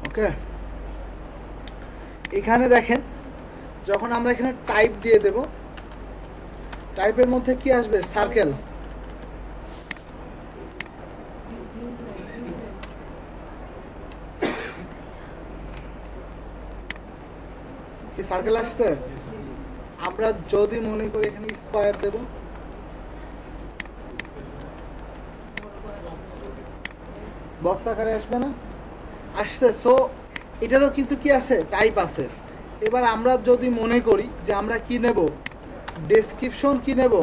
ওকে, এখানে দেখেন যখন আমরা এখানে টাইপ দিয়ে দেব, টাইপের মধ্যে কি আসবে? সার্কেল। কি সার্কেল আসছে? আমরা যদি মনে করি এখানে স্কয়ার দেব, বক্স আকারে আসবে না? আসছে। সো এটারও কিন্তু কি আছে? টাইপ আছে। এবার আমরা যদি মনে করি যে আমরা কি নেব? ডেসক্রিপশন কি নেব?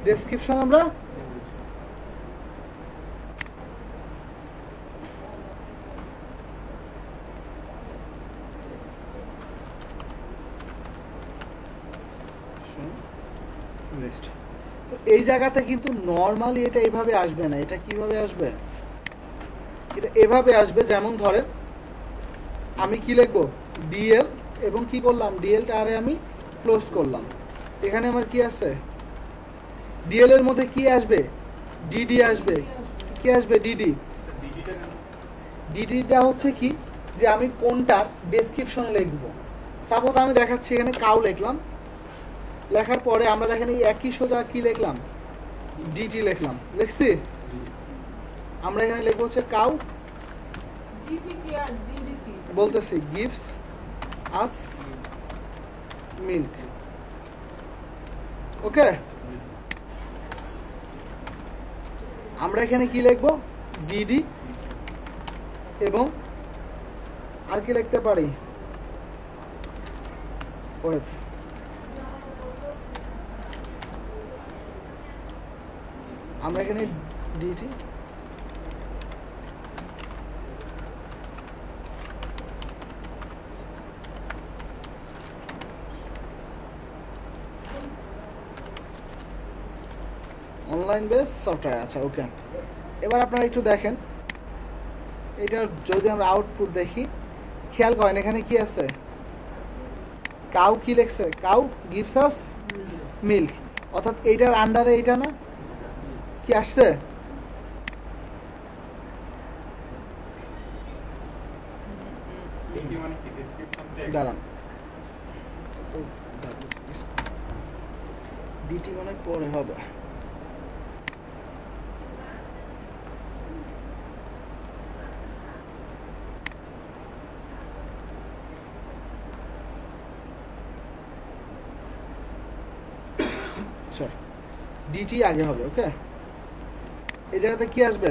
ডেসক্রিপশন আমরা লিস্ট। তো এই জায়গাতে কিন্তু নর্মালি এটা এইভাবে আসবে না। এটা কিভাবে আসবে? এটা এভাবে আসবে। যেমন ধরেন আমি কি লিখবো? ডিএল, এবং কি করলাম? ডিএলটা আরে আমি ক্লোজ করলাম। এখানে আমার কি আছে? ডিএল এর মধ্যে কি আসবে? ডিডি আসবে। কি আসবে? ডিডি। ডিডিটা হচ্ছে কি, যে আমি কোনটার ডেসক্রিপশন লিখবো। সাপোজ আমি দেখাচ্ছি, এখানে কাউ লিখলাম, লেখার পরে আমরা দেখেন এই একই সোজা কি লিখলাম? ডিটি লিখলাম। লিখছি? আমরা এখানে লিখবো হচ্ছে কাউ, বলতেছি গিভস আস মিল্ক। ওকে, আমরা এখানে কি লিখবো? ডিডি, এবং আর কি লিখতে পারি? ওয়েব। আমরা এখানে ডিটি, অনলাইন বেস সফটওয়্যার। আচ্ছা, ওকে। এবার আপনারা একটু দেখেন, এটা যদি আমরা আউটপুট দেখি, খেয়াল করেন এখানে কি আছে? কাউ কি লিখছে? Cow gives us milk. অর্থাৎ এইটার আন্ডারে এইটা না কি আসছে? দাঁড়ান, ডিটি মনে পরে হবে। ডিটি আগে হবে। ওকে, এই জায়গাতে কি আসবে?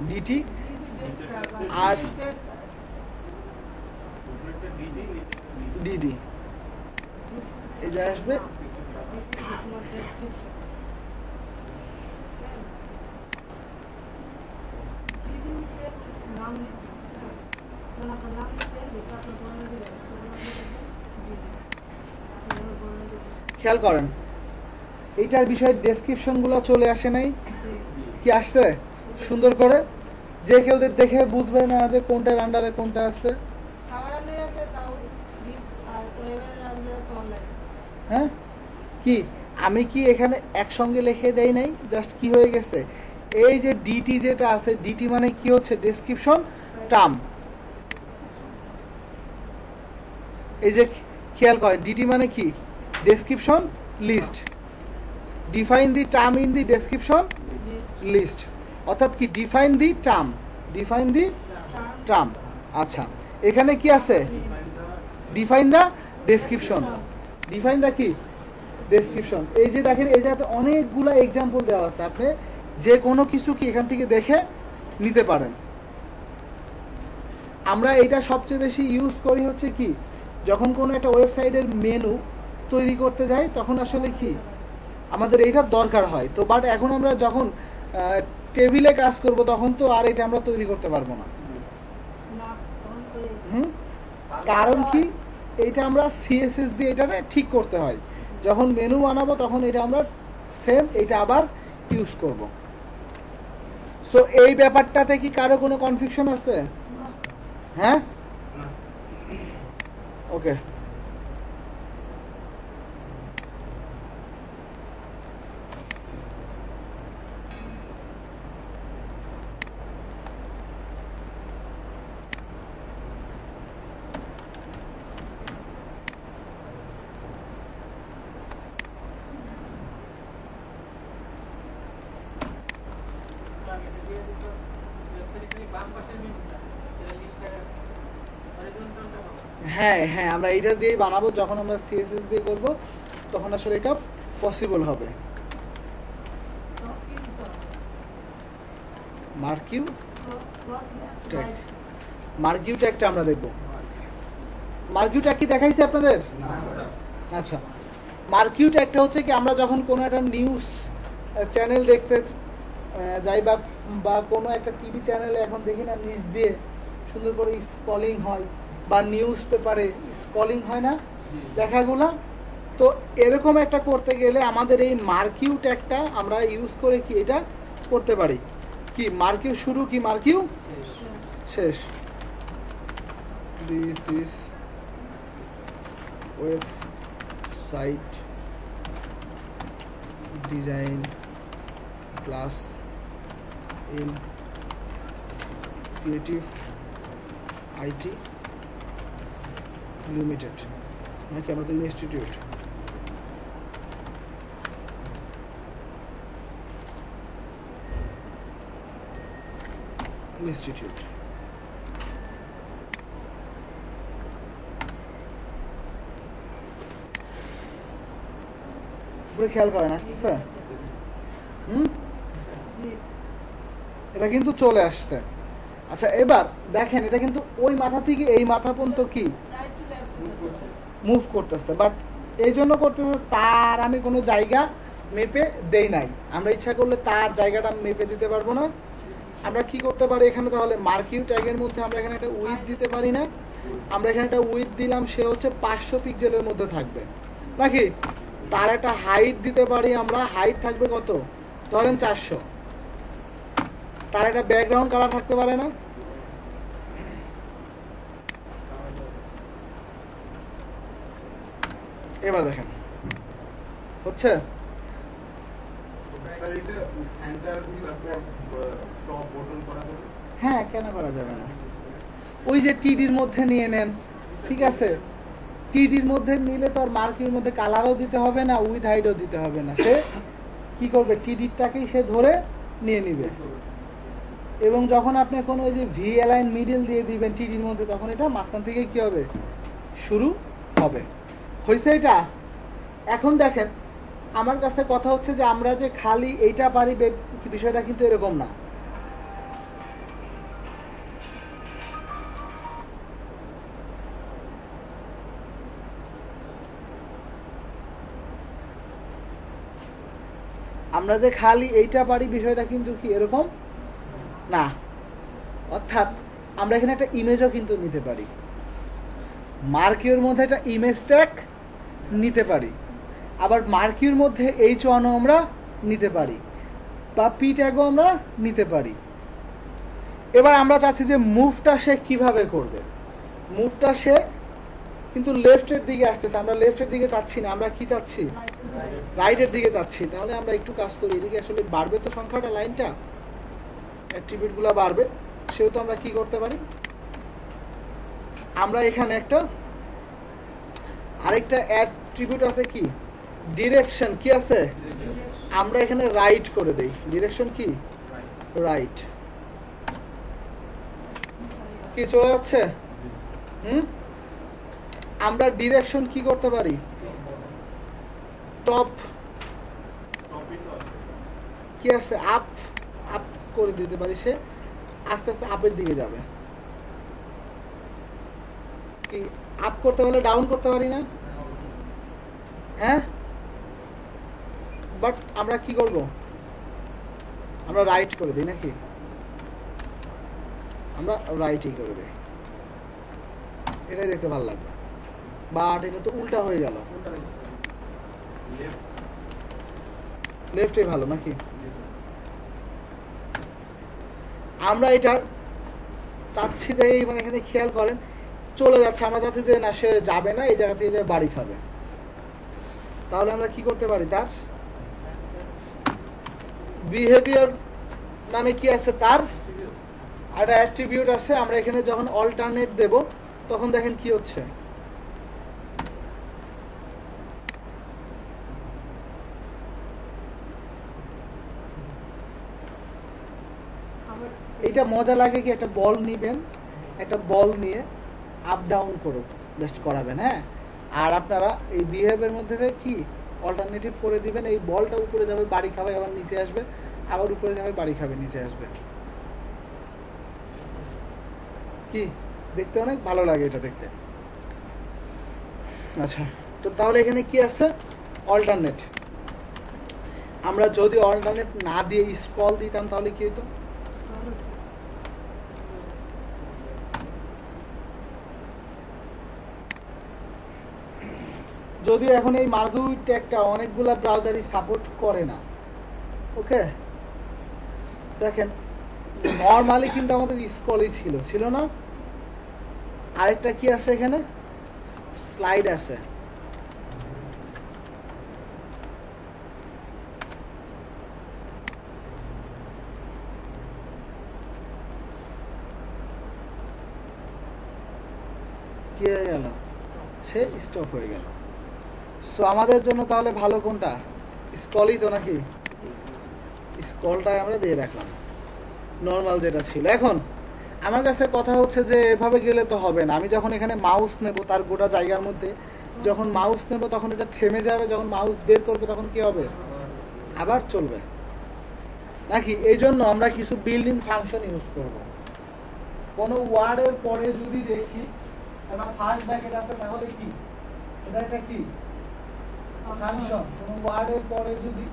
ডিটি আর ডিডি এই জায়গায় আসবে। খেয়াল করেন এইটার বিষয়ে ডেসক্রিপশন গুলো চলে আসে নাই? কি আসছে সুন্দর করে? যে কেউ দেখে বুঝবে না যে কোনটার আন্ডারে কোনটা আছে। হ্যাঁ, কি আমি কি এখানে একসঙ্গে লিখে দেই নাই? জাস্ট কি হয়ে গেছে, এই যে ডিটি যেটা আছে, ডিটি মানে কি হচ্ছে? Description term. এই যে খেয়াল করে, ডিটি মানে কি? Description list. Define the term in the description list. অর্থাৎ কি? Define the term, define the term. আচ্ছা, এখানে কি আছে? Define the description, define the কি? ডেসক্রিপশন। এই যে দেখেন, এই জায়গাতে অনেকগুলো এক্সাম্পল দেওয়া আছে, আপনি যে কোনো কিছু কি এখান থেকে দেখে নিতে পারেন। আমরা এটা সবচেয়ে বেশি ইউজ করি হচ্ছে কি, যখন কোনো একটা ওয়েবসাইটের মেনু তৈরি করতে যাই, তখন আসলে কি আমাদের এইটার দরকার হয়। তো বাট এখন আমরা যখন টেবিলে কাজ করব, তখন তো আর এটা আমরা তৈরি করতে পারবো না। কারণ কি, এইটা আমরা সিএসএস দিয়ে এটা ঠিক করতে হয়। যখন মেনু বানাবো তখন এটা আমরা সেম এটা আবার ইউজ করব। সো এই ব্যাপারটাতে কি কারো কোনো কনফিউশন আছে? হ্যাঁ, ওকে। হ্যাঁ হ্যাঁ, আমরা এইটা দিয়েই বানাবো, যখন আমরা সিএসএস দিয়ে করব তখন আসলে এটা পসিবল হবে। মার্কিউ ট্যাগ, মার্কিউ ট্যাগটা আমরা দেখব। মার্কিউ ট্যাগ কি দেখাইছে আপনাদের? আচ্ছা, মার্কিউ ট্যাগটা হচ্ছে কি, আমরা যখন কোনো একটা নিউজ চ্যানেল দেখতে যাই বা কোনো একটা টিভি চ্যানেলে এখন দেখি না নিউজ দিয়ে সুন্দর করে স্ক্রলিং হয়, বা নিউজ পেপারে স্ক্রলিং হয় না লেখাগুলা, তো এরকম একটা করতে গেলে আমাদের এই মার্কিউ ট্যাগটা আমরা ইউজ করে কি এটা করতে পারি। কি মার্কিউ শুরু, কি মার্কিউ শেষ। This is website design class in creative IT limited, নাকি আমাদের ইনস্টিটিউট। ইনস্টিটিউট পুরো খেয়াল করেন, আসতেছে? এটা কিন্তু চলে আসছে। আচ্ছা, এবার দেখেন এটা কিন্তু ওই মাথা থেকে এই মাথা পর্যন্ত কি মুভ করতেছে, বাট এই জন্য করতেছে তার আমি কোনো জায়গা মেপে দেই নাই। আমরা ইচ্ছা করলে তার জায়গাটা মেপে দিতে পারবো না। আমরা কি করতে পারি এখানে, তাহলে মার্কিউ ট্যাগের মধ্যে আমরা এখানে একটা উইথ দিতে পারি না? আমরা এখানে একটা উইথ দিলাম, সে হচ্ছে 500 পিক্সেলের মধ্যে থাকবে, নাকি? তার একটা হাইট দিতে পারি আমরা, হাইট থাকবে কত, ধরেন 400। তার একটা ব্যাকগ্রাউন্ড কালার থাকতে পারে না? এবার দেখেন হচ্ছে, হ্যাঁ কেন করা যাবে না? ওই যে টিডির মধ্যে নিয়ে নেন, ঠিক আছে, টিডির মধ্যে নিলে তো আর মার্কিউর মধ্যে কালারও দিতে হবে না, উইথ হাইটও দিতে হবে না। সে কি করবে, টিডিরটাকেই সে ধরে নিয়ে নিবে, এবং যখন আপনি কোনো ওই যে ভি অ্যালাইন মিডল দিয়ে দিবেন টিডির মধ্যে, তখন এটা মাঝখান থেকে কি হবে, শুরু হবে। হয়েছে এটা? এখন দেখেন আমার কাছে কথা হচ্ছে যে আমরা যে খালি এইটা পারি বিষয়টা কিন্তু এরকম না। আমরা যে খালি এইটা পারি বিষয়টা কিন্তু কি এরকম না। অর্থাৎ আমরা এখানে একটা ইমেজও কিন্তু নিতে পারি, মার্কিউর মধ্যে একটা ইমেজ ট্যাগ নিতে পারি, আবার মার্কিউর মধ্যে H1ও আমরা নিতে পারি, বা পি ট্যাগও আমরা নিতে পারি। এবার আমরা চাচ্ছি যে মুভটা সে কিভাবে করবে। মুভটা সে কিন্তু লেফটের দিকে আসতেছে, আমরা লেফটের দিকে চাচ্ছি না, আমরা কি চাচ্ছি, রাইটের দিকে চাচ্ছি। তাহলে আমরা একটু কাজ করি, এদিকে আসলে বাড়বে তো সংখ্যাটা, লাইনটা অ্যাট্রিবিউটগুলো বাড়বে, সেহেতু আমরা কি করতে পারি, আমরা এখানে একটা আরেকটা অ্যাট্রিবিউট আছে, কি ডিরেকশন, কি আছে, আমরা এখানে রাইট করে দেই। ডিরেকশন কি, রাইট, কি চলে যাচ্ছে? আমরা ডিরেকশন কি করতে পারি, টপ কি আছে, আপ আপ করে দিতে পারি, সে আস্তে আস্তে আপের দিকে যাবে। কি আপ করতে হলে ডাউন করতে পারি না? হ্যাঁ, বাট আমরা কি করব, আমরা রাইট করে দিই, নাকি? আমরা রাইটই করে দিই, এটাই দেখতে ভালো লাগবে। বাট এটা তো উল্টা হয়ে গেল, লেফটে ভালো, নাকি? আমরা এটা চাচ্ছি যে মানে এখানে খেয়াল করেন চলে যাচ্ছে, আমরা চাচ্ছি যে না সে যাবে না, এই জায়গা থেকে যে বাড়ি খাবে। তাহলে আমরা কি করতে পারি, তার বিহেভিয়ার নামে কি আছে, তার একটা অ্যাট্রিবিউট আছে। আমরা এখানে যখন অল্টারনেট দেব তখন দেখেন কি হচ্ছে, এটা এইটা মজা লাগে কি, একটা বল নিবেন, একটা বল নিয়ে আপ ডাউন করো জাস্ট করাবেন, হ্যাঁ। আর আপনারা এই বিহেভের মধ্যে কি অল্টারনেটিভ করে দিবেন, এই বলটা উপরে যাবে বাড়ি খাবে আবার নিচে আসবে, আবার উপরে যাবে বাড়ি খাবে নিচে আসবে। কি দেখতে অনেক ভালো লাগে এটা দেখতে। আচ্ছা, তো তাহলে এখানে কি আছে, অল্টারনেট। আমরা যদি অল্টারনেট না দিয়ে স্ক্রল দিতাম তাহলে কি হতো, যদিও এখন এই মার্গুইট ট্যাগটা অনেকগুলা ব্রাউজারই সাপোর্ট করে না, ওকে। দেখেন নরমালি কিন্তু আমাদের স্ক্রলই ছিল না। আরেকটা কি আছে এখানে, স্লাইড আছে। কি হয়ে গেল, সে স্টপ হয়ে গেল। সো আমাদের জন্য তাহলে ভালো কোনটা, স্ক্রলই তো নাকি, স্ক্রলটাই আমরা দিয়ে রাখলাম, নর্মাল যেটা ছিল। এখন আমার কাছে কথা হচ্ছে যে এভাবে গেলে তো হবে না। আমি যখন এখানে মাউস নেব তার গোটা জায়গার মধ্যে, যখন মাউস নেব তখন এটা থেমে যাবে, যখন মাউস বের করবে তখন কি হবে, আবার চলবে নাকি। এই জন্য আমরা কিছু বিল্ডিং ফাংশন ইউজ করব। কোনো ওয়ার্ডের পরে যদি দেখি একটা ফার্স্ট ব্র্যাকেট আছে তাহলে কি এটা একটা কি ফাংশন। কোনো ওয়ার্ডের পরে যদি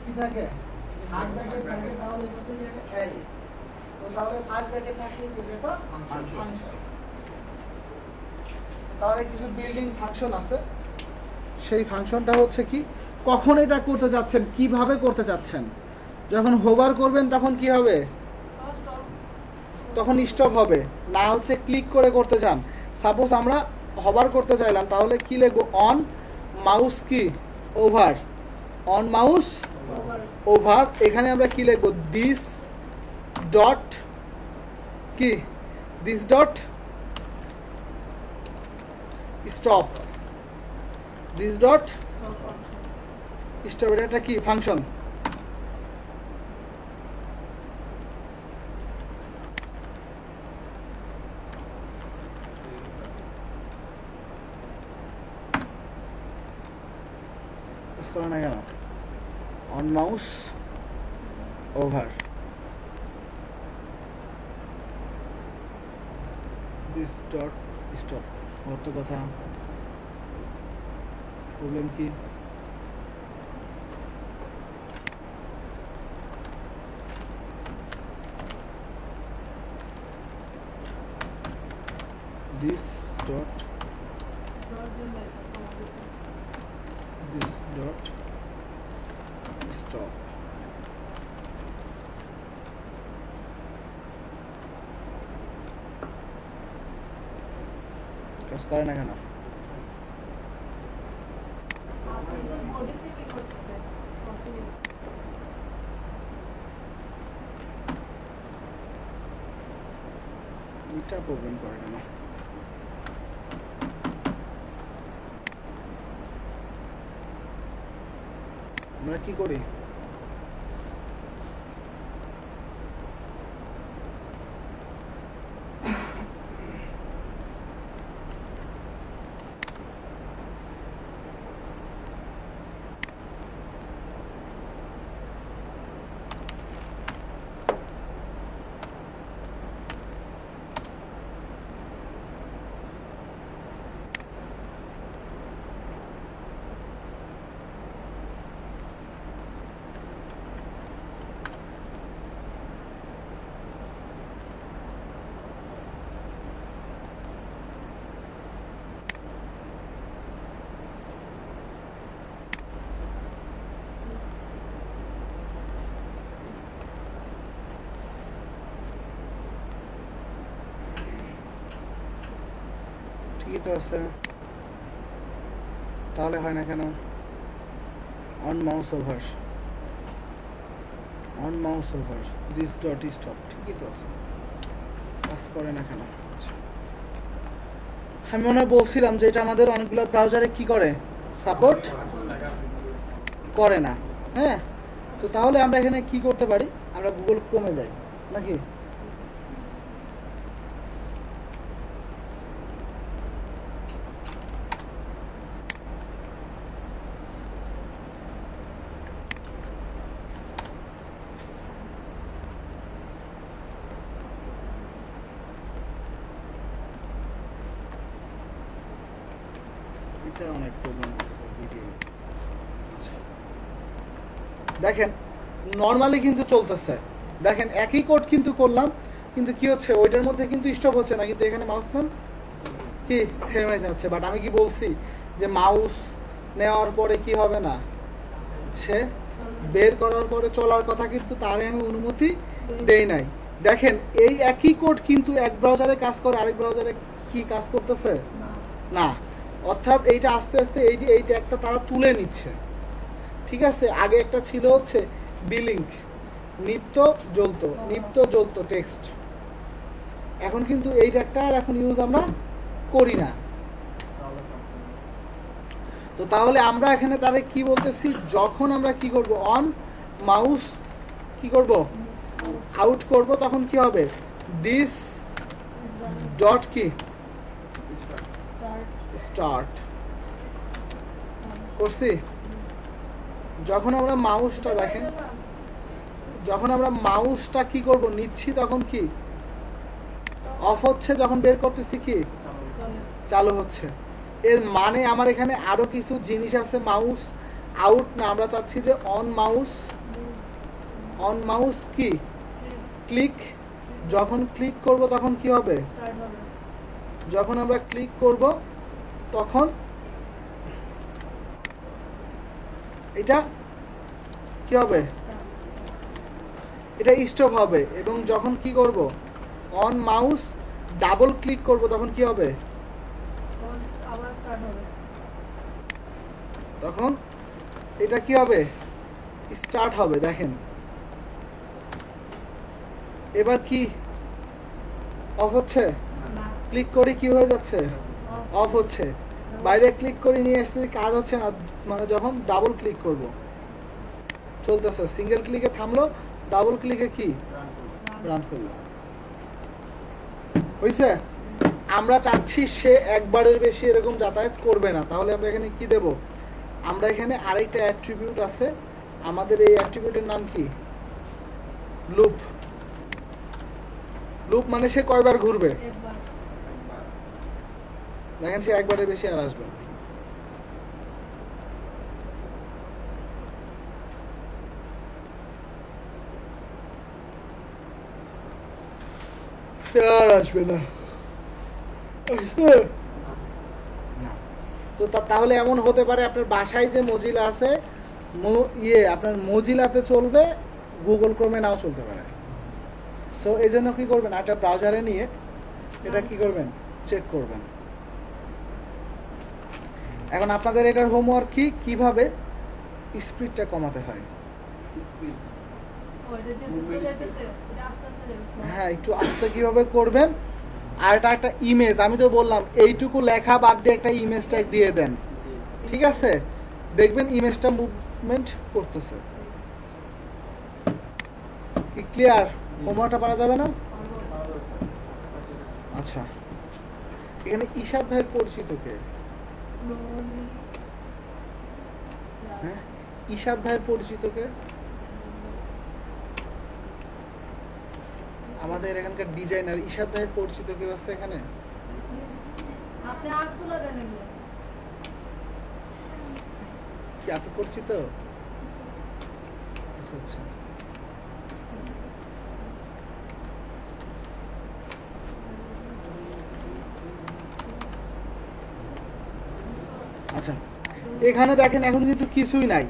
কি থাকে থার্ড ব্র্যাকেট থাকে তাহলে এটা হচ্ছে একটা অ্যারে। তো তাহলে ফার্স্ট ব্র্যাকেট থাকলে কি এটা ফাংশন। তাহলে কিছু বিল্ডিং ফাংশন আছে, সেই ফাংশনটা হচ্ছে কি, কখন এটা করতে যাচ্ছেন, কিভাবে করতে যাচ্ছেন। যখন হোভার করবেন তখন কি হবে, তখন স্টপ হবে, না হচ্ছে ক্লিক করে করতে চান। সাপোজ আমরা হোভার করতে চাইলাম তাহলে কি লিখব, অন মাউস কি ওভার, অন মাউস ওভার। এখানে আমরা কি লিখব, দিস ডট কি, this dot stop, this dot stop. এটা কি ফাংশন। করে না কেন, on mouse over, this dot stop. অর্থ কথা, প্রবলেম কি, this dot stop. কাজ করে না কেন, এটা প্রবলেম করে কেন। আমরা কি করি, ঠিকই তো আছে, তাহলে হয় না কেন, on mouse over, on mouse over, this dot stop, ঠিকই তো আছে, কাজ করে না কেন। আমি মনে হয় বলছিলাম যে এটা আমাদের অনেকগুলো ব্রাউজারে কি করে, সাপোর্ট করে না, হ্যাঁ। তো তাহলে আমরা এখানে কি করতে পারি, আমরা গুগল ক্রোমে যাই। নাকি? এটা অনেক প্রবলেম হচ্ছে ভিডিও। দেখেন নরমালি কিন্তু চলতেছে, দেখেন একই কোড কিন্তু করলাম, কিন্তু কি হচ্ছে ওইটার মধ্যে কিন্তু স্টপ হচ্ছে না, কিন্তু এখানে মাউস নেন কি থেমে যাচ্ছে। বাট আমি কি বলছি যে মাউস নেওয়ার পরে কি হবে না, সে বের করার পরে চলার কথা, কিন্তু তার আমি অনুমতি দেই নাই। দেখেন এই একই কোড কিন্তু এক ব্রাউজারে কাজ করে, আরেক ব্রাউজারে কি কাজ করতেছে না। অর্থাৎ এইটা আস্তে আস্তে এইটা একটা তারা তুলে নিচ্ছে, ঠিক আছে? আগে একটা ছিল হচ্ছে বিলিংক, নিত্য জ্বলতো টেক্সট, এখন কিন্তু এইটা একটা আর এখন ইউজ আমরা করি না। তো তাহলে আমরা এখানে তারে কি বলতেছি, যখন আমরা কি করব অন মাউস কি করব আউট করব, তখন কি হবে দিস ডট কি স্টার্ট করছি। যখন আমরা মাউসটা দেখেন, যখন আমরা মাউসটা কি করব নিচ্ছি, তখন কি অফ হচ্ছে, যখন বের করতেছি কি চালু হচ্ছে। এর মানে আমার এখানে আরো কিছু জিনিস আছে, মাউস আউট না, আমরা চাচ্ছি যে অন মাউস কি ক্লিক, যখন ক্লিক করব তখন কি হবে, যখন আমরা ক্লিক করব তখন এটা কি হবে, এটা স্টপ হবে। এবং যখন কি করব অন মাউস ডাবল ক্লিক করব তখন কি হবে, তখন এটা কি হবে স্টার্ট হবে। দেখেন এবার কি অফ হচ্ছে, ক্লিক করে কি হয়ে যাচ্ছে অফ হচ্ছে, বাইরে ক্লিক করে নিয়ে আসতে কাজ হচ্ছে না, মানে যখন ডাবল ক্লিক করব চলতেছে, সিঙ্গেল ক্লিকে থামলো, ডাবল ক্লিকে কি রান করলো, হইছে? আমরা চাচ্ছি সে একবারের বেশি এরকম যাতায়াত করবে না, তাহলে আমরা এখানে কি দেব, আমরা এখানে আরেকটা অ্যাট্রিবিউট আছে, আমাদের এই অ্যাট্রিবিউটের নাম কি লুপ। লুপ মানে সে কয়বার ঘুরবে, দেখেন সে একবারের বেশি আর আসবে না। আর আসবে না। তো তাহলে এমন হতে পারে আপনার বাসায় যে মজিলা আছে, আপনার মজিলাতে চলবে, গুগল ক্রোমে নাও চলতে পারে। সো এই জন্য কি করবেন, একটা ব্রাউজারে নিয়ে এটা কি করবেন চেক করবেন। এখন আপনাদের এটার হোমওয়ার্ক কি, কিভাবে স্পিডটা কমাতে হয়। হ্যাঁ একটু আস্তে কিভাবে করবেন। আর এটা একটা ইমেজ, আমি তো বললাম এইটুকু লেখা বাদ দিয়ে একটা ইমেজ ট্যাগ দিয়ে দেন, ঠিক আছে? দেখবেন ইমেজটা মুভমেন্ট করতেছে। কি ক্লিয়ার? হোমওয়ার্কটা পারা যাবে না? আচ্ছা এখানে ইশাদ ভাইয়ের পরিচিত কে? হ্যাঁ ইশাদ ভাইয়ের পরিচিত কে? আমাদের এখানকার ডিজাইনার ইশাদ ভাইয়ের পরিচিত কেউ আছে এখানে? কি আপনি পরিচিত? আচ্ছা আচ্ছা আচ্ছা এখানে দেখেন এখন কিন্তু কিছুই নাই,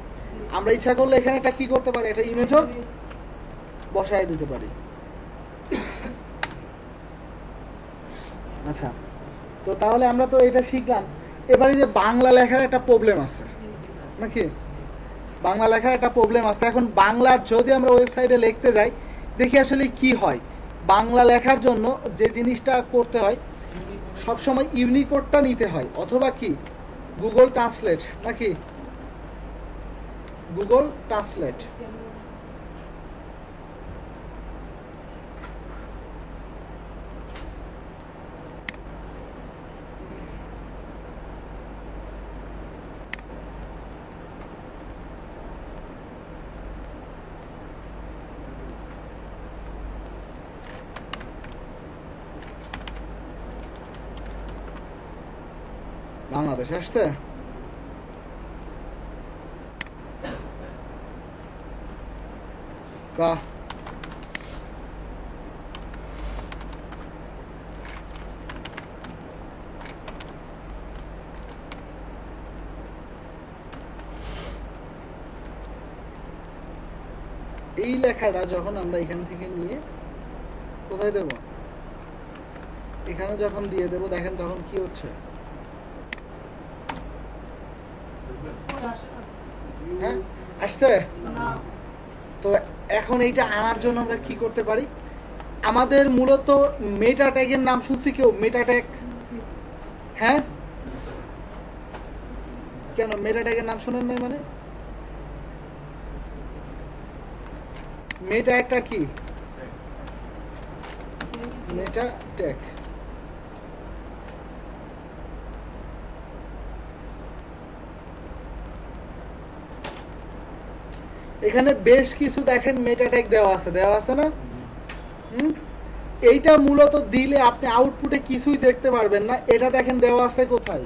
আমরা ইচ্ছা করলে এখানে একটা কি করতে পারি, একটা ইমেজও বসায় দিতে পারি। আচ্ছা তো তাহলে আমরা তো এটা শিখলাম। এবারে যে বাংলা লেখার একটা প্রবলেম আছে নাকি, বাংলা লেখার একটা প্রবলেম আছে। এখন বাংলা যদি আমরা ওয়েবসাইটে লিখতে যাই, দেখি আসলে কি হয়। বাংলা লেখার জন্য যে জিনিসটা করতে হয়, সবসময় ইউনিকোডটা নিতে হয়, অথবা কি গুগল ট্রান্সলেট, নাকি গুগল ট্রান্সলেট। বাংলাদেশ আসছে? বাহ, এই লেখাটা যখন আমরা এখান থেকে নিয়ে কোথায় দেব, এখানে যখন দিয়ে দেব, দেখেন তখন কি হচ্ছে। হ্যাঁ আসতে? তো এখন এইটা আনার জন্য আমরা কি করতে পারি, আমাদের মূলত মেটা ট্যাগের নাম শুনছি কেউ? মেটা ট্যাগ, হ্যাঁ কেন মেটা ট্যাগের নাম শোনেন নাই? মানে মেটা একটা কি, মেটা ট্যাগ এখানে বেশ কিছু দেখেন মেটা ট্যাগ দেওয়া আছে না? এইটা মূলত দিলে আপনি আউটপুটে কিছুই দেখতে পারবেন না। এটা দেখেন দেওয়া আছে কোথায়,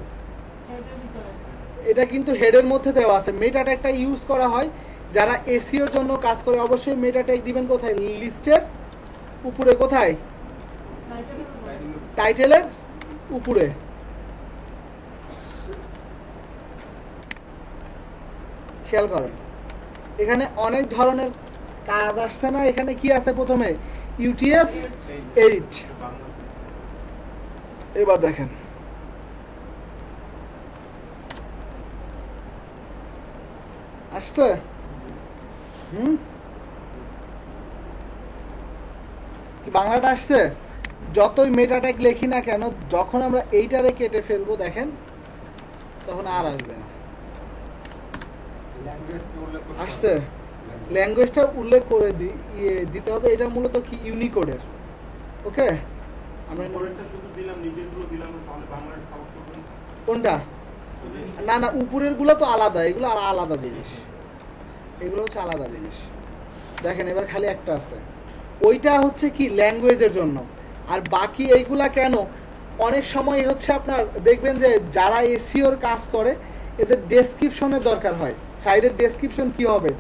এটা কিন্তু হেডের মধ্যে দেওয়া আছে। মেটা ট্যাগটা ইউজ করা হয় যারা এসইওর জন্য কাজ করে, অবশ্যই মেটা ট্যাগ দিবেন কোথায়, লিস্টের উপরে। কোথায়? টাইটেলের উপরে। খেয়াল করেন এখানে অনেক ধরনের কাজ আসছে না? এখানে কি আছে প্রথমে, UTF-8। এবার দেখেন আসছে, কি বাংলাটা আসছে? যতই মেটা ট্যাগ লিখি না কেন, যখন আমরা এইটারে কেটে ফেলবো দেখেন তখন আর আসবে না। আসছে, ল্যাঙ্গুয়েজটা উল্লেখ করে দিতে হবে। এটা মূলত কি ইউনিকোডের। ওকে, আমরা কোনটা? না না, উপরের গুলো তো আলাদা, এগুলো আলাদা জিনিস, এগুলো হচ্ছে আলাদা জিনিস। দেখেন এবার খালি একটা আছে, ওইটা হচ্ছে কি ল্যাঙ্গুয়েজের জন্য। আর বাকি এইগুলা কেন, অনেক সময় হচ্ছে আপনার দেখবেন যে যারা এসইওর কাজ করে এদের ডেসক্রিপশনের দরকার হয়। সাইডের ডেসক্রিপশন কি হবে,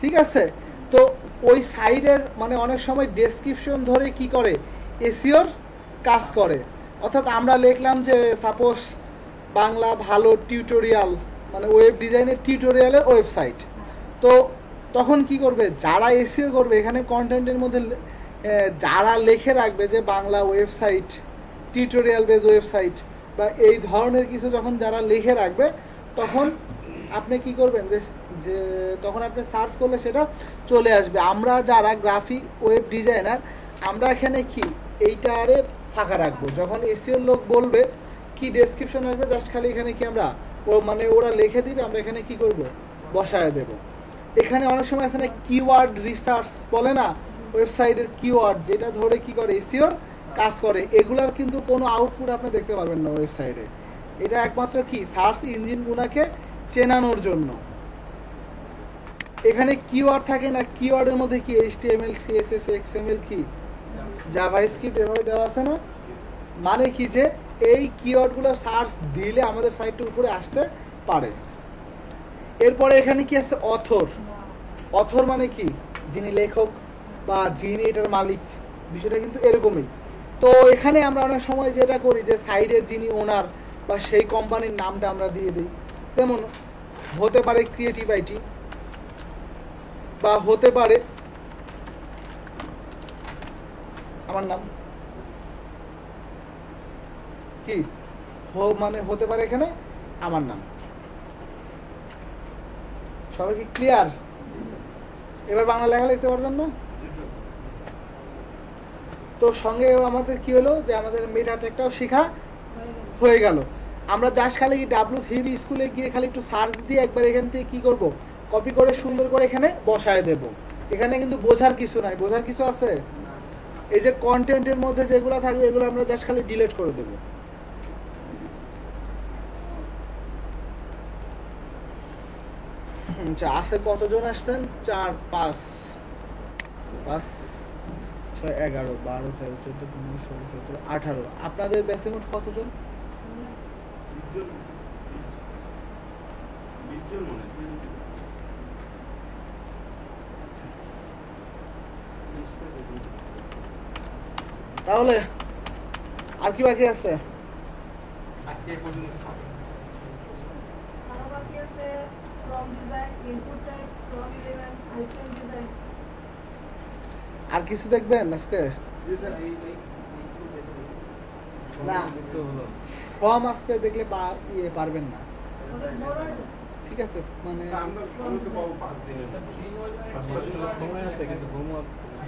ঠিক আছে? তো ওই সাইডের মানে অনেক সময় ডেসক্রিপশন ধরে কি করে এসইওর কাজ করে। অর্থাৎ আমরা লিখলাম যে সাপোজ বাংলা ভালো টিউটোরিয়াল, মানে ওয়েব ডিজাইনের টিউটোরিয়ালের ওয়েবসাইট। তো তখন কি করবে যারা এসইও করবে, এখানে কন্টেন্টের মধ্যে যারা লিখে রাখবে যে Bangla website, tutorial base website বা এই ধরনের কিছু যখন যারা লিখে রাখবে, তখন আপনি কি করবেন যে তখন আপনি সার্চ করলে সেটা চলে আসবে। আমরা যারা গ্রাফিক ওয়েব ডিজাইনার, আমরা এখানে কি এইটারে ফাঁকা রাখবো। যখন এসইওর লোক বলবে কি ডেসক্রিপশন আসবে, জাস্ট খালি এখানে কি আমরা মানে ওরা লিখে দিবে, আমরা এখানে কি করব বসায় দেব। এখানে অনেক সময় আছে না কিওয়ার্ড রিসার্চ বলে না, ওয়েবসাইটের কিওয়ার্ড যেটা ধরে কি করে এসইওর কাজ করে, এগুলার কিন্তু কোনো আউটপুট আপনি দেখতে পারবেন না ওয়েবসাইটে। এটা একমাত্র কি সার্চ ইঞ্জিনগুলোকে চেনানোর জন্য। এখানে কিওয়ার্ড থাকে না, কিওয়ার্ডের মধ্যে কি HTML CSS XML কি জাভাস্ক্রিপ্ট এভাবে দেওয়া আছে না। মানে কি যে এই কিওয়ার্ডগুলো সার্চ দিলে আমাদের সাইটটা উপরে আসতে পারে। এরপরে এখানে কি আছে অথর। অথর মানে কি যিনি লেখক বা যিনি এটার মালিক, বিষয়টা কিন্তু এরকমই। তো এখানে আমরা অনেক সময় যেটা করি যে সাইডের যিনি ওনার বা সেই কোম্পানির নামটা আমরা দিয়ে দিই। যেমন হতে পারে ক্রিয়েটিভ আইটি বা হতে পারে আমার নাম কি মানে হতে পারে এখানে আমার নাম। সবাই কি ক্লিয়ার? এবার বাংলা লেখা লিখতে পারবেন না? তো সঙ্গে আমাদের কি হলো যে আমাদের মেটা ট্যাগটাও শেখা হয়ে গেল। আমরা জাস্ট খালি W3 স্কুলে গিয়ে খালি একটু সার্চ দিয়ে একবার এখান থেকে কি করব, কপি করে সুন্দর করে এখানে বসায় দেব। এখানে কিন্তু বোঝার কিছু নাই। বোঝার কিছু আছে? এই যে কন্টেন্টের মধ্যে যেগুলো থাকবে এগুলো আমরা জাস্ট খালি ডিলিট করে দেব। আছে কতজন আসতেন? 4 5 5 6 11 12 13 14 15 16 17 18। আপনাদের ব্যাচে মোট কতজন? তাহলে আর কি বাকি আছে? আর কিছু দেখবেন আজকে? না, ফর্ম আজকে দেখলে পারবেন না। ঠিক আছে, মানে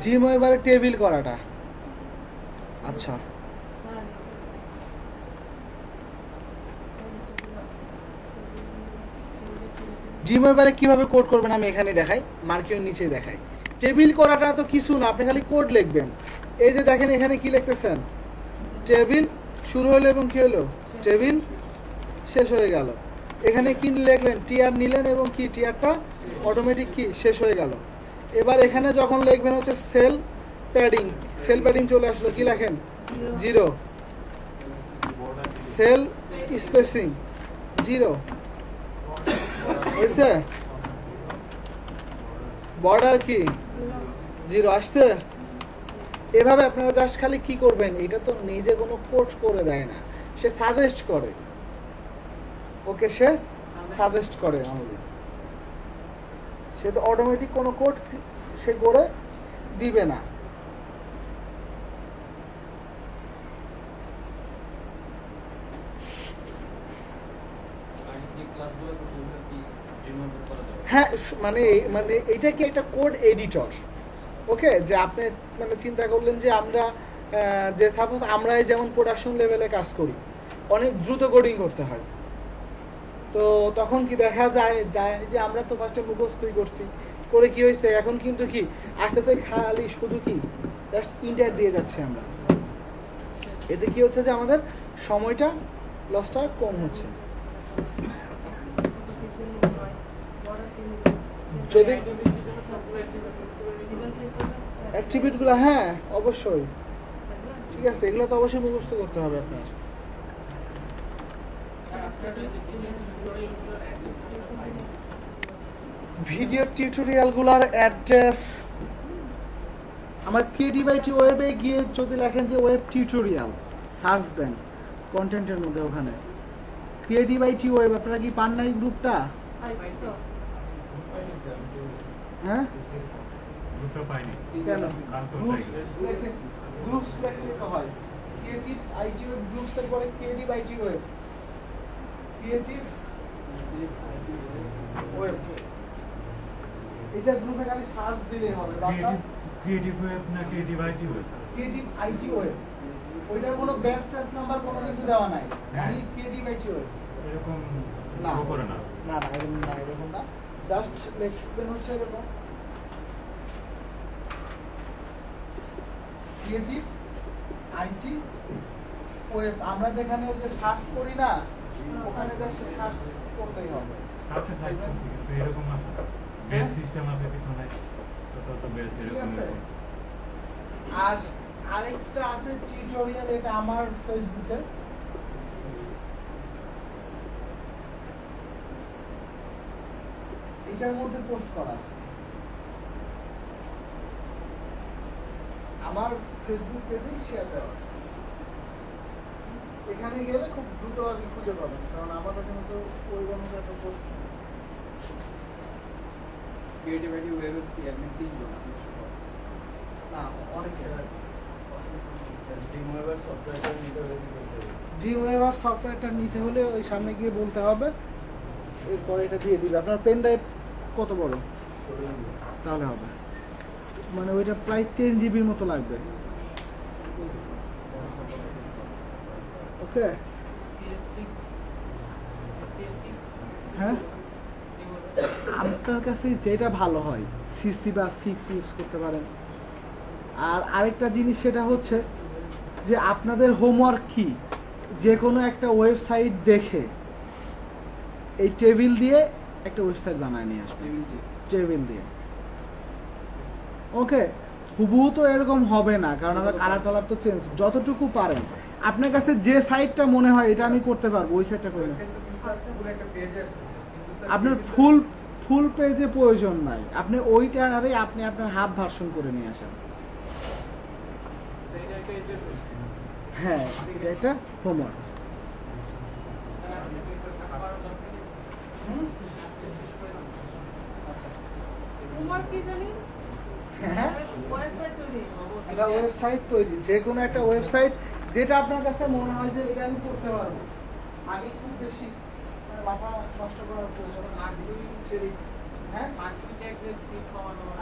জিম এবারে টেবিল করাটা। আচ্ছা, জিম এবারে কিভাবে কোড করবেন আমি এখানে দেখাই, মার্কের নিচে দেখাই। টেবিল করাটা তো কিছু না, আপনি খালি কোড লিখবেন। এই যে দেখেন এখানে কি লিখতেছেন, টেবিল শুরু হলো এবং কি হলো, টেবিল শেষ হয়ে গেল। এখানে কি লিখলেন, টিআর নিলেন এবং কি টিআরটা অটোমেটিক কি শেষ হয়ে গেল। এবার এখানে যখন লিখবেন হচ্ছে সেল প্যাডিং, সেল প্যাডিং চলে আসলো, কি লেখেন 0, সেল স্পেসিং 0, বুঝতে, বর্ডার কি 0 আসছে। এভাবে আপনারা জাস্ট খালি কি করবেন, এটা তো নিজে কোনো কোড করে দেয় না, সে সাজেস্ট করে। ওকে, সে সাজেস্ট করে আমাদের, সে তো অটোমেটিক কোনো কোড সে করে দিবে না। হ্যাঁ, মানে মানে এটা কি একটা কোড এডিটর। ওকে, যে আপনি মানে চিন্তা করলেন যে আমরা যে সাপোজ আমরা যেমন প্রোডাকশন লেভেলে কাজ করি, অনেক দ্রুত কোডিং করতে হয়, তো তখন কি দেখা যায় যে আমরা তো ফার্স্টে মুখস্থই করছি, করে কি হয়েছে এখন কিন্তু কি আস্তে আস্তে খালি শুধু কি জাস্ট ইন্টার দিয়ে যাচ্ছে আমরা। এতে কি হচ্ছে যে আমাদের সময়টা লসটা কম হচ্ছে। যদি অ্যাক্টিভিটিগুলো, হ্যাঁ অবশ্যই, ঠিক আছে, এগুলো তো অবশ্যই মুখস্থ করতে হবে আপনার। ভিডিও টিউটোরিয়ালগুলোর অ্যাড্রেস আমার ক্রিয়েটিভিটি ওয়েবে গিয়ে যদি লেখেন যে ওয়েব টিউটোরিয়াল সার্চ দেন কন্টেন্টের মধ্যে, ওখানে ক্রিয়েটিভিটি ওয়েব, আপনারা কি পান না এই গ্রুপটা? হ্যাঁ, কেন গ্রুপস লেখলে তো হয়, ক্রিয়েটিভ আইটি ওয়েব গ্রুপস এর পরে creative IT web, creative web, এটা গ্রুপে খালি সার্চ দিলেই হবে। ক্রিয়েটিভ ওয়েব না creative IT web? Creative IT web, ওইটার কোনো বেস্ট নাম্বার কোনো কিছু দেওয়া নাই, খালি ক্রিয়েটিভ আইটি ওয়েব। এরকম না করে না, না না এরকম না, এরকম না, জাস্ট লিখবেন হচ্ছে এরকম ক্রিয়েটিভ আইটি ওয়েব। আমরা যেখানে ওই যে সার্চ করি না, ওখানে জাস্ট সার্চ করলেই হবে। আপনি সাইট করতে এরকম আছে, বেস সিস্টেম আছে পিছনে, তো বেস ঠিক এরকম। আছে, আর আরেকটা আছে টিউটোরিয়াল, এটা আমার ফেসবুকে, এটার মধ্যে পোস্ট করা আছে, আমার ফেসবুক পেজেই শেয়ার দেওয়া আছে। এখানে গেলে খুব দ্রুত আর কি খুঁজে পাবেন, কারণ আমার এখানে তো ওই অনুযায়ী এত পোস্ট নেই। ক্রিয়েটিভিটি ওয়েবের কি অ্যাডমিন কি না, অনেক ড্রিমওয়েভার সফটওয়্যারটা নিতে হলে কি করতে হবে? ড্রিমওয়েভার সফটওয়্যারটা নিতে হলে ওই সামনে গিয়ে বলতে হবে, এরপর এটা দিয়ে দিবে। আপনার পেন ড্রাইভ কত বড়? তাহলে হবে, মানে ওইটা প্রায় 10 জিবির মতো লাগবে। ওকে, হ্যাঁ আপনার কাছে যেটা ভালো হয়, সিসি বা 6 ইউজ করতে পারেন। আর আরেকটা জিনিস সেটা হচ্ছে যে আপনাদের হোমওয়ার্ক কি, যে কোনো একটা ওয়েবসাইট দেখে এই টেবিল দিয়ে একটা ওয়েবসাইট বানায় নিয়ে আসবেন, টেবিল দিয়ে। ওকে, হুবহু তো এরকম হবে না, কারণ আমার কালার টালার তো চেঞ্জ, যতটুকু পারেন আপনার কাছে যে সাইডটা মনে হয় এটা আমি করতে পারবো ওই সাইডটা করে নেন। আপনার ফুল ফুল পেজে প্রয়োজন নাই, আপনি ওইটারে আপনি আপনার হাফ ভার্সন করে নিয়ে আসেন। হ্যাঁ, এটা একটা হোমওয়ার্ক। হ্যাঁ, এটা ওয়েবসাইট তৈরি, যে কোনো একটা ওয়েবসাইট যেটা আপনার কাছে মনে হয় যে এটা আমি করতে পারবো। আগে খুব বেশি মাথা নষ্ট করার প্রয়োজন হ্যাঁ।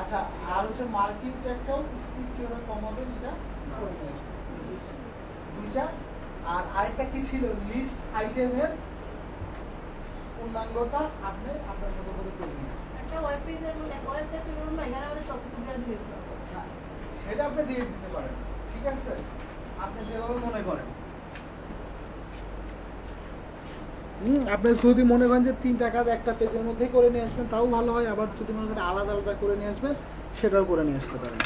আচ্ছা, আর হচ্ছে মার্কেট ট্যাগটাও স্পিড কিভাবে কমাবেন এটা করে নিয়ে আসবেন। দুইটা, আর আরেকটা কি ছিল, লিস্ট আইটেমের পূর্ণাঙ্গটা আপনি আপনার মতো করে করে নিয়ে আসবেন। সেটা আপনি দিয়ে দিতে পারেন, ঠিক আছে, আপনি যেভাবে মনে করেন। আপনি যদি মনে করেন যে 3টা কাজ একটা পেজের মধ্যে করে নিয়ে আসবেন তাও ভালো হয়, আবার যদি মনে করেন আলাদা আলাদা করে নিয়ে আসবেন সেটাও করে নিয়ে আসতে পারেন।